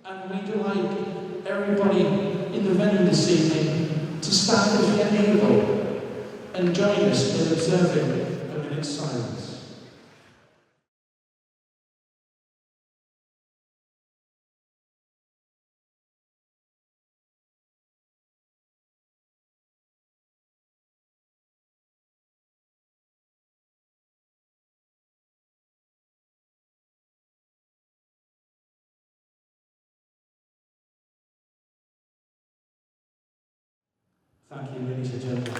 And we'd like everybody in the venue this evening to stand if you're able and join us in observing a minute's silence. Thank you, ladies and gentlemen.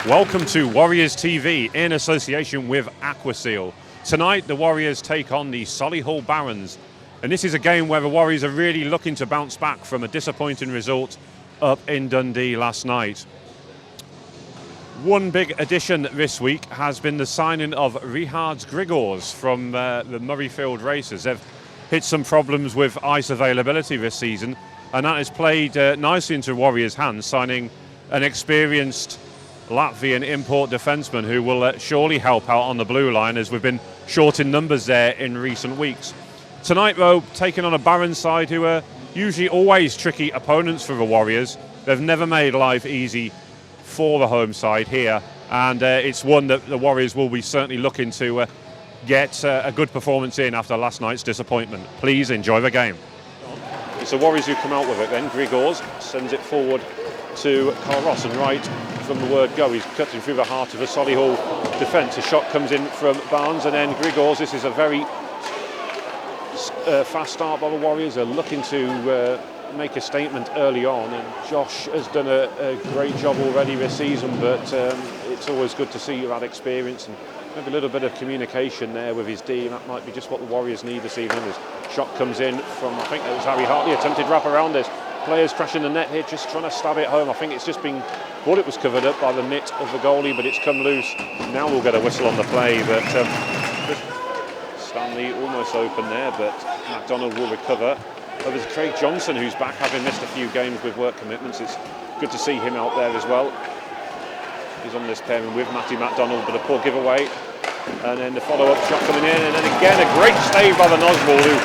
Welcome to Warriors TV in association with Aquaseal. Tonight the Warriors take on the Solihull Barons, and this is a game where the Warriors are really looking to bounce back from a disappointing result up in Dundee last night. One big addition this week has been the signing of Richard Grigors from the Murrayfield Racers. They've hit some problems with ice availability this season, and that has played nicely into Warriors' hands, signing an experienced Latvian import defenceman who will surely help out on the blue line, as we've been short in numbers there in recent weeks. Tonight, though, taking on a Barons side who are usually always tricky opponents for the Warriors. They've never made life easy for the home side here, and it's one that the Warriors will be certainly looking to get a good performance in after last night's disappointment. Please enjoy the game. It's the Warriors who come out with it then. Grigors sends it forward to Carl Ross, and right from the word go, he's cutting through the heart of the Solihull defence. A shot comes in from Barnes, and then Grigors. This is a very fast start by the Warriors. They're looking to make a statement early on, and Josh has done a great job already this season, but it's always good to see that experience and maybe a little bit of communication there with his D. That might be just what the Warriors need this evening. His shot comes in from, I think it was Harry Hartley, attempted wrap around this. Players crashing the net here, just trying to stab it home. I think it's just been, thought it was covered up by the mitt of the goalie, but it's come loose. Now we'll get a whistle on the play, but Stanley almost open there, but MacDonald will recover. Over to Craig Johnson, who's back, having missed a few games with work commitments. It's good to see him out there as well. He's on this pairing with Matty MacDonald, but a poor giveaway. And then the follow-up shot coming in, and then again a great save by the Noswall, who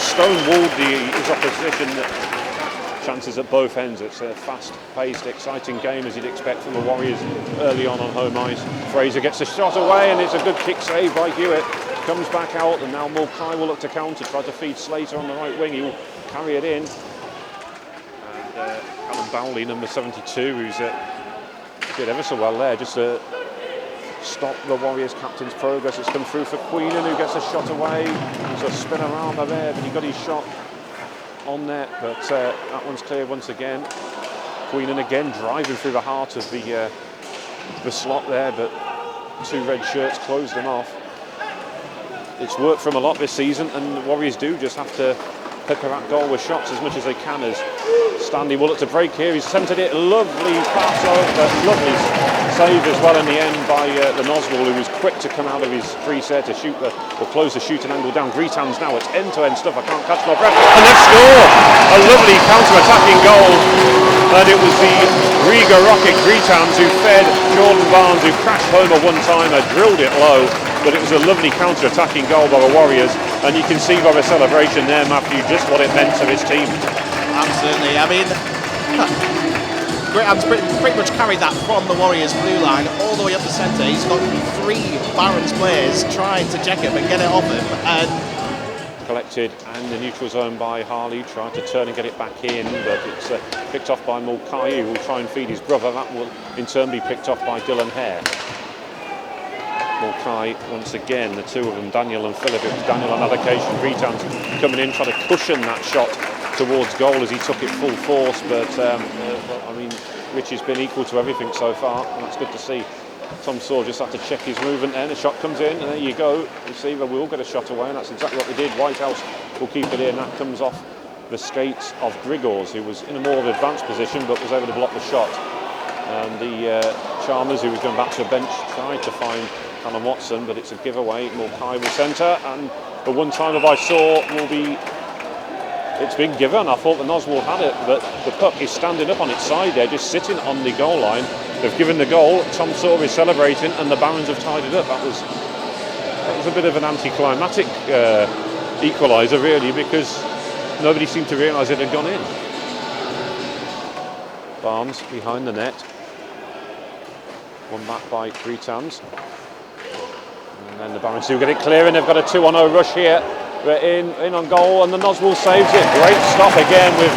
stonewalled his opposition. Chances at both ends. It's a fast-paced, exciting game, as you'd expect from the Warriors early on home ice. Fraser gets a shot away, and it's a good kick save by Hewitt. Comes back out, and now Mulcahy will look to counter, try to feed Slater on the right wing. He'll carry it in. And Alan Bowley, number 72, who's did ever so well there, just to stop the Warriors captain's progress. It's come through for Queenan, who gets a shot away. There's a spin around there, but he got his shot on net, but that one's clear once again. Queenan again driving through the heart of the slot there, but two red shirts closed them off. It's worked for him a lot this season, and the Warriors do just have to pepper that goal with shots as much as they can, as Stanley will look to break here. He's attempted it, lovely pass over, lovely save as well in the end by the Noswall, who was quick to come out of his free set to shoot or close the shooting angle down. Greetans now, it's end-to-end stuff, I can't catch my breath, and they score! A lovely counter-attacking goal, and it was the Riga Rocket Greetans who fed Jordan Barnes, who crashed home a one-timer, drilled it low, but it was a lovely counter-attacking goal by the Warriors, and you can see by the celebration there, Matthew, just what it meant to his team. Absolutely. I mean, Greetham's pretty much carried that from the Warriors' blue line all the way up the centre. He's got three Barons players trying to check him and get it off him. And collected and the neutral zone by Harley, tried to turn and get it back in, but it's picked off by Mulcahy, who will try and feed his brother. That will in turn be picked off by Dylan Hare. Mulcahy once again, the two of them, Daniel and Philip. It was Daniel on that occasion. Greetans coming in, trying to cushion that shot towards goal as he took it full force, but I mean, Richie's been equal to everything so far, and that's good to see. Tom Saw just had to check his movement then. A shot comes in, and there you go. Receiver will get a shot away, and that's exactly what they did. Whitehouse will keep it in. That comes off the skates of Grigors, who was in a more advanced position but was able to block the shot. And the Chalmers, who was going back to a bench, tried to find Callum Watson, but it's a giveaway. Mulcahy will centre, and the one time that I saw will be. It's been given. I thought the Noswall had it, but the puck is standing up on its side there, just sitting on the goal line. They've given the goal. Tom Saw is celebrating, and the Barons have tied it up. That was a bit of an anticlimactic equaliser really, because nobody seemed to realise it had gone in. Barnes behind the net. One back by Gritans. And then the Barons do get it clear, and they've got a 2-on-0 rush here. We're in on goal, and the Noswell saves it. Great stop again with,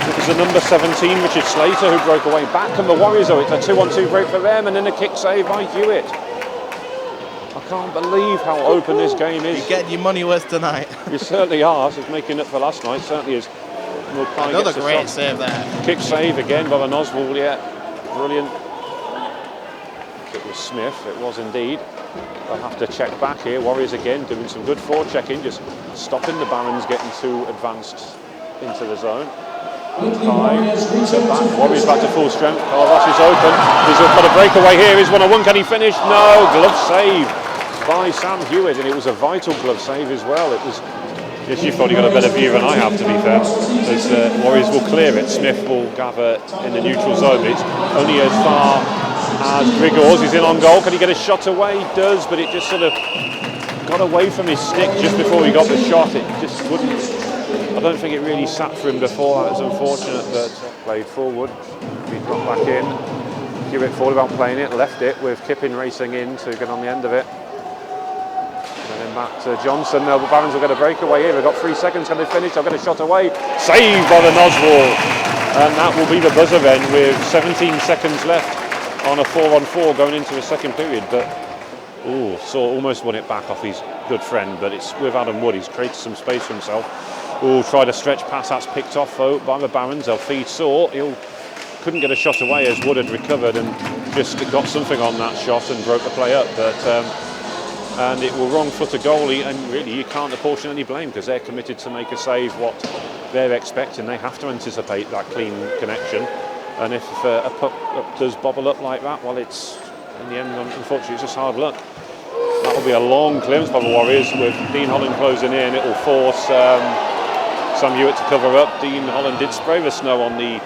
it was the number 17, Richard Slater, who broke away back, and the Warriors, it's a 2-on-2 break for them, and then a kick save by Hewitt. I can't believe how open this game is. You're getting your money worth tonight. You certainly are. It's making up for last night, certainly is. Another great save there. Kick save again by the Noswell, yeah. Brilliant. It was Smith, it was indeed. They'll have to check back here. Warriors again doing some good forechecking, just stopping the Barons getting too advanced into the zone. Warriors back to full strength. Carlos is open. He's got a breakaway here. He's 1-on-1. Can he finish? No. Glove save by Sam Hewitt, and it was a vital glove save as well. It was. Yes, you've probably got a better view than I have, to be fair. As Warriors will clear it, Smith will gather in the neutral zone. It's only as far as Grigors. He's in on goal. Can he get a shot away? He does, but it just sort of got away from his stick just before he got the shot. It just wouldn't. I don't think it really sat for him before. That was unfortunate, but played forward. He dropped back in. Hewitt thought about playing it, left it with Kippin racing in to get on the end of it. And then back to Johnson. Now the Barons will get a breakaway here. They've got 3 seconds. Can they finish? They'll get a shot away. Saved by the Noswell. And that will be the buzzer then with 17 seconds left on a 4-on-4 going into the second period. But almost won it back off his good friend. But it's with Adam Wood. He's created some space for himself. Tried a stretch pass. That's picked off though by the Barons. They'll feed Saw. Couldn't get a shot away as Wood had recovered and just got something on that shot and broke the play up. But and it will wrong-foot a goalie, and really you can't apportion any blame because they're committed to make a save what they're expecting. They have to anticipate that clean connection, and if a puck does bobble up like that, well, it's in the end, unfortunately, it's just hard luck. That will be a long clearance by the Warriors with Dean Holland closing in. It will force Sam Hewitt to cover up. Dean Holland did spray the snow on the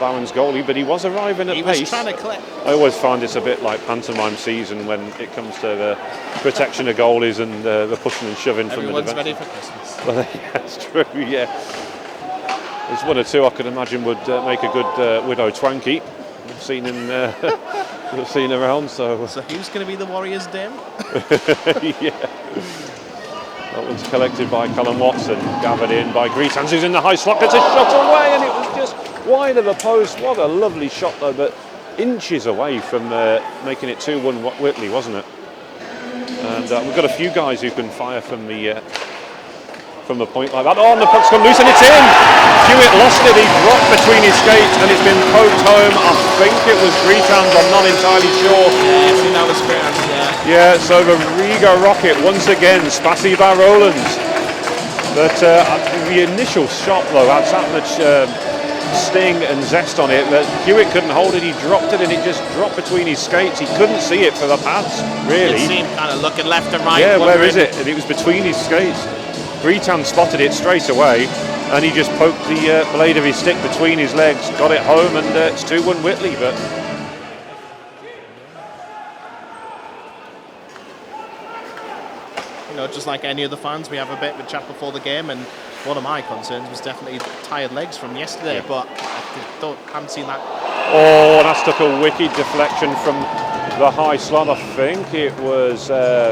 Barons goalie, but he was arriving at pace. He was trying to collect. I always find this a bit like pantomime season when it comes to the protection of goalies and the pushing and shoving from the defence. Everyone's ready for Christmas. Well, yeah, that's true, yeah. There's one or two I could imagine would make a good widow twanky. We've seen we've seen around, so who's going to be the Warriors' dim? Yeah. That one's collected by Callum Watson, gathered in by Gritans, who's in the high slot, gets a shot away, and it was just wide of the post. What a lovely shot though, but inches away from making it 2-1 Whitley, wasn't it? And we've got a few guys who can fire from a point like that. Oh, and the puck's come loose and it's in! Hewitt lost it, he dropped between his skates and it's been poked home. I think it was Gritans, I'm not entirely sure. Yeah, I think that was Gritans, yeah. Yeah, so the Riga Rocket once again, Spasiba Rolands. But the initial shot though had that much sting and zest on it that Hewitt couldn't hold it. He dropped it and it just dropped between his skates. He couldn't see it for the pads, really. You can see him kind of looking left and right. Yeah, where is it? And it was between his skates. Gritan spotted it straight away and he just poked the blade of his stick between his legs, got it home, and it's 2-1 Whitley. But you know, just like any other fans, we have a bit of a chat before the game, and one of my concerns was definitely tired legs from yesterday, but I haven't seen that. Oh, that's took a wicked deflection from the high slot. I think it was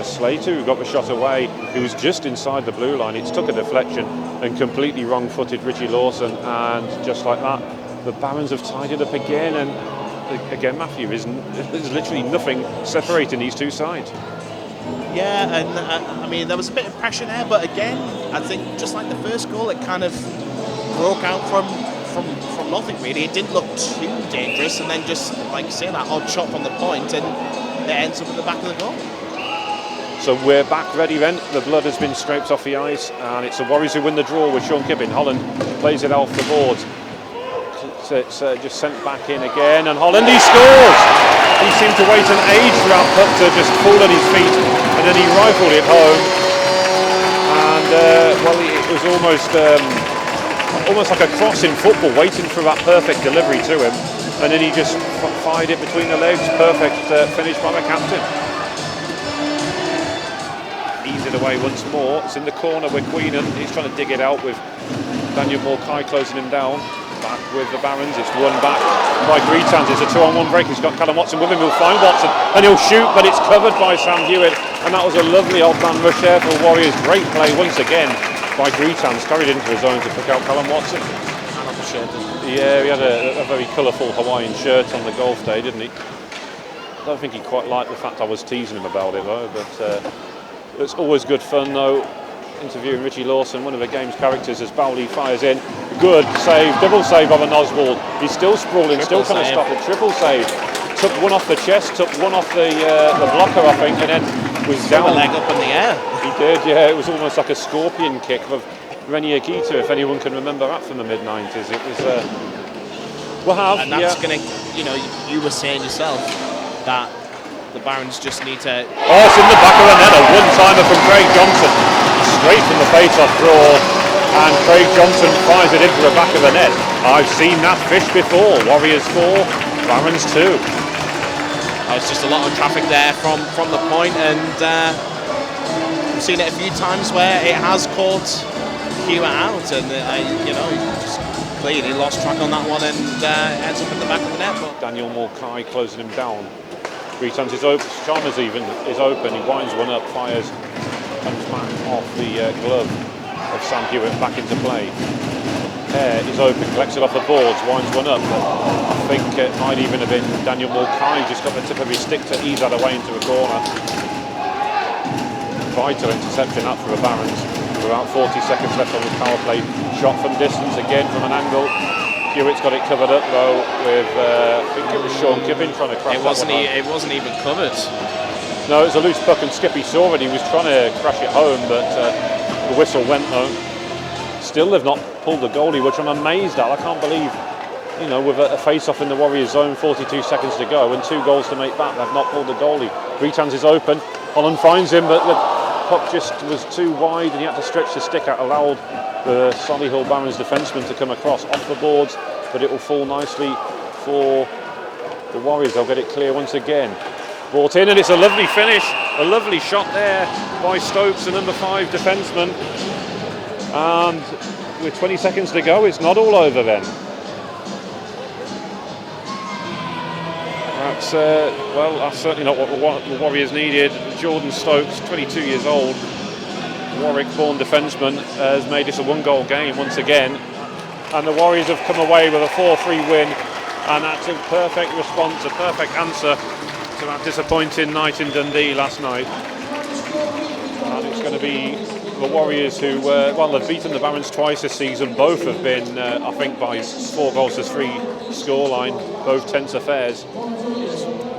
Slater who got the shot away. He was just inside the blue line. It took a deflection and completely wrong-footed Richie Lawson, and just like that, the Barons have tied it up again. And again, Matthew, there's literally nothing separating these two sides. Yeah, and I mean, there was a bit of pressure there, but again, I think just like the first goal, it kind of broke out from nothing really. It didn't look too dangerous, and then just, like you say, that odd shot from the point, and it ends up at the back of the goal. So we're back ready then. The blood has been scraped off the ice, and it's the Warriors who win the draw with Sean Kippin. Holland plays it off the boards. It's just sent back in again, and Holland, he scores! He seemed to wait an age for that puck to just fall at his feet, and then he rifled it home. And well, it was almost like a cross in football, waiting for that perfect delivery to him, and then he just fired it between the legs. Perfect finish by the captain. ease it away once more. It's in the corner with Queenan. He's trying to dig it out with Daniel Morkai closing him down. Back with the Barons. It's won back by Greetans. It's a 2-on-1 break. He's got Callum Watson with him. He'll find Watson and he'll shoot, but it's covered by Sam Hewitt. And that was a lovely odd man rush there for Warriors. Great play once again by Greetans. Carried into his zone to pick out Callum Watson. Yeah, he had a very colourful Hawaiian shirt on the golf day, didn't he? I don't think he quite liked the fact I was teasing him about it though, but it's always good fun though, interviewing Richie Lawson, one of the game's characters, as Bowley fires in. Good save, double save of an Oswald. He's still sprawling, still trying to stop it. Triple save. Took one off the chest, took one off the blocker, I think, and then was down. A leg up in the air. He did, yeah. It was almost like a scorpion kick of Reni Akita, if anyone can remember that from the mid-90s. It was, and that's going to, you were saying yourself that the Barons just need to... Oh, it's in the back of the net, a one-timer from Craig Johnson. Straight from the face-off draw, and Craig Johnson fires it into the back of the net. I've seen that fish before. Warriors 4, Barons 2. It's just a lot of traffic there from the point, and we've seen it a few times where it has caught Hewitt out, and just clearly lost track on that one and ends up in the back of the net. But Daniel Morkai closing him down. Greetans is open. Chalmers even is open. He winds one up, fires, comes back off the glove of Sam Hewitt back into play. Hare is open, collects it off the boards, winds one up. I think it might even have been Daniel Morkai just got the tip of his stick to ease that away into a corner. Vital interception up for the Barons. About 40 seconds left on the power play. Shot from distance again from an angle. Hewitt's got it covered up though with I think it was Sean Kippin trying to crash it wasn't even covered. No, it was a loose puck and Skippy saw it. He was trying to crash it home, but the whistle went home. Still they've not pulled the goalie, which I'm amazed at. I can't believe, with a face-off in the Warriors zone, 42 seconds to go and 2 goals to make back, they've not pulled the goalie. Greetans is open. Holland finds him, but the puck just was too wide and he had to stretch the stick out, allowed the Solihull Barons defenseman to come across off the boards, but it will fall nicely for the Warriors. They'll get it clear once again. Brought in, and it's a lovely finish, a lovely shot there by Stokes, the number 5 defenseman. And with 20 seconds to go, it's not all over then. That's certainly not what the Warriors needed. Jordan Stokes, 22 years old, Warwick-born defenseman, has made this a 1-goal game once again. And the Warriors have come away with a 4-3 win, and that's a perfect response, a perfect answer to that disappointing night in Dundee last night. And it's going to be the Warriors who, they've beaten the Barons twice this season. Both have been, I think, by 4 goals to 3 scoreline, both tense affairs.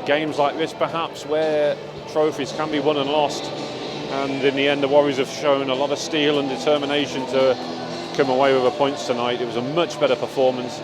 Games like this, perhaps, where trophies can be won and lost. And in the end, the Warriors have shown a lot of steel and determination to come away with the points tonight. It was a much better performance.